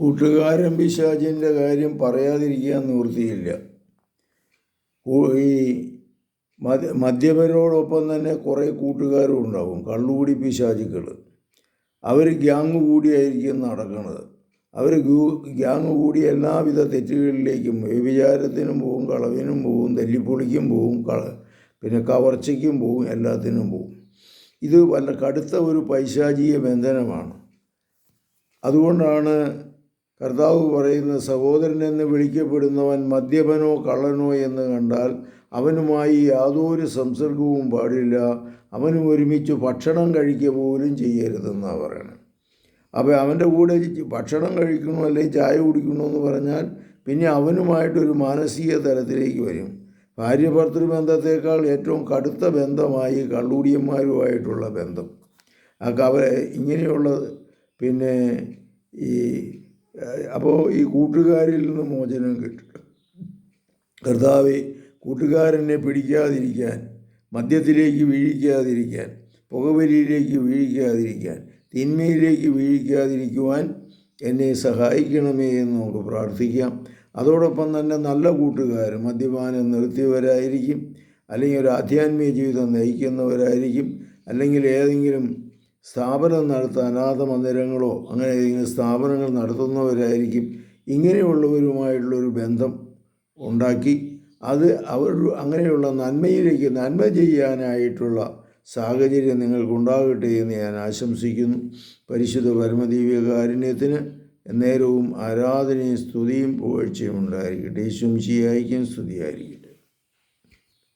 കൂട്ടുകാരൻ പിശാചിൻ്റെ കാര്യം പറയാതിരിക്കാൻ നിവൃത്തിയില്ല. ഈ മദ്യപരോടൊപ്പം തന്നെ കുറേ കൂട്ടുകാരും ഉണ്ടാവും, കള്ളുകൂടി പിശാചുക്കൾ. അവർ ഗ്യാങ് കൂടിയായിരിക്കും നടക്കുന്നത്. അവർ ഗ്യാങ് കൂടി എല്ലാവിധ തെറ്റുകളിലേക്കും, വ്യഭിചാരത്തിനും പോവും, കളവിനും പോവും, തല്ലിപ്പൊളിക്കും പോവും, പിന്നെ കവർച്ചയ്ക്കും പോവും, എല്ലാത്തിനും പോവും. ഇത് വല്ല കടുത്ത ഒരു പൈശാചിക ബന്ധനമാണ്. അതുകൊണ്ടാണ് കർത്താവ് പറയുന്ന, സഹോദരനെന്ന് വിളിക്കപ്പെടുന്നവൻ മദ്യപനോ കള്ളനോ എന്ന് കണ്ടാൽ അവനുമായി യാതൊരു സംസർഗവും പാടില്ല, അവനും ഒരുമിച്ച് ഭക്ഷണം കഴിക്കുക പോലും ചെയ്യരുതെന്നാണ് പറയണത്. അപ്പോൾ അവൻ്റെ കൂടെ ഭക്ഷണം കഴിക്കണോ അല്ലെങ്കിൽ ചായ കുടിക്കണോ എന്ന് പറഞ്ഞാൽ പിന്നെ അവനുമായിട്ടൊരു മാനസിക തലത്തിലേക്ക് വരും. ഭാര്യ ഭർത്തൃബന്ധത്തേക്കാൾ ഏറ്റവും കടുത്ത ബന്ധമായി കള്ളുകൂടിയന്മാരുമായിട്ടുള്ള ബന്ധം. ഇങ്ങനെയുള്ള പിന്നെ അപ്പോൾ ഈ കൂട്ടുകാരിൽ നിന്ന് മോചനം കിട്ടും. കർത്താവേ, കൂട്ടുകാരനെ പിടിക്കാതിരിക്കാൻ, മദ്യത്തിലേക്ക് വീഴിക്കാതിരിക്കാൻ, പുകവലിയിലേക്ക് വീഴിക്കാതിരിക്കാൻ, തിന്മയിലേക്ക് വീഴിക്കാതിരിക്കുവാൻ എന്നെ സഹായിക്കണമേ എന്ന് നമുക്ക് പ്രാർത്ഥിക്കാം. അതോടൊപ്പം തന്നെ നല്ല കൂട്ടുകാർ മദ്യപാനം നിർത്തിയവരായിരിക്കും, അല്ലെങ്കിൽ ഒരു ആധ്യാത്മിക ജീവിതം നയിക്കുന്നവരായിരിക്കും, അല്ലെങ്കിൽ ഏതെങ്കിലും സ്ഥാപനം നടത്താൻ അനാഥ മന്ദിരങ്ങളോ അങ്ങനെ ഏതെങ്കിലും സ്ഥാപനങ്ങൾ നടത്തുന്നവരായിരിക്കും. ഇങ്ങനെയുള്ളവരുമായിട്ടുള്ളൊരു ബന്ധം ഉണ്ടാക്കി അങ്ങനെയുള്ള നന്മ ചെയ്യാനായിട്ടുള്ള സാഹചര്യം നിങ്ങൾക്കുണ്ടാകട്ടെ എന്ന് ഞാൻ ആശംസിക്കുന്നു. പരിശുദ്ധ പരമദിവ്യകാരുണ്യത്തിന് എന്നേരവും ആരാധനയും സ്തുതിയും പുകഴ്ചയും ഉണ്ടായിരിക്കട്ടെ. യേശുമിശിഹായ്ക്കും സ്തുതിയായിരിക്കും.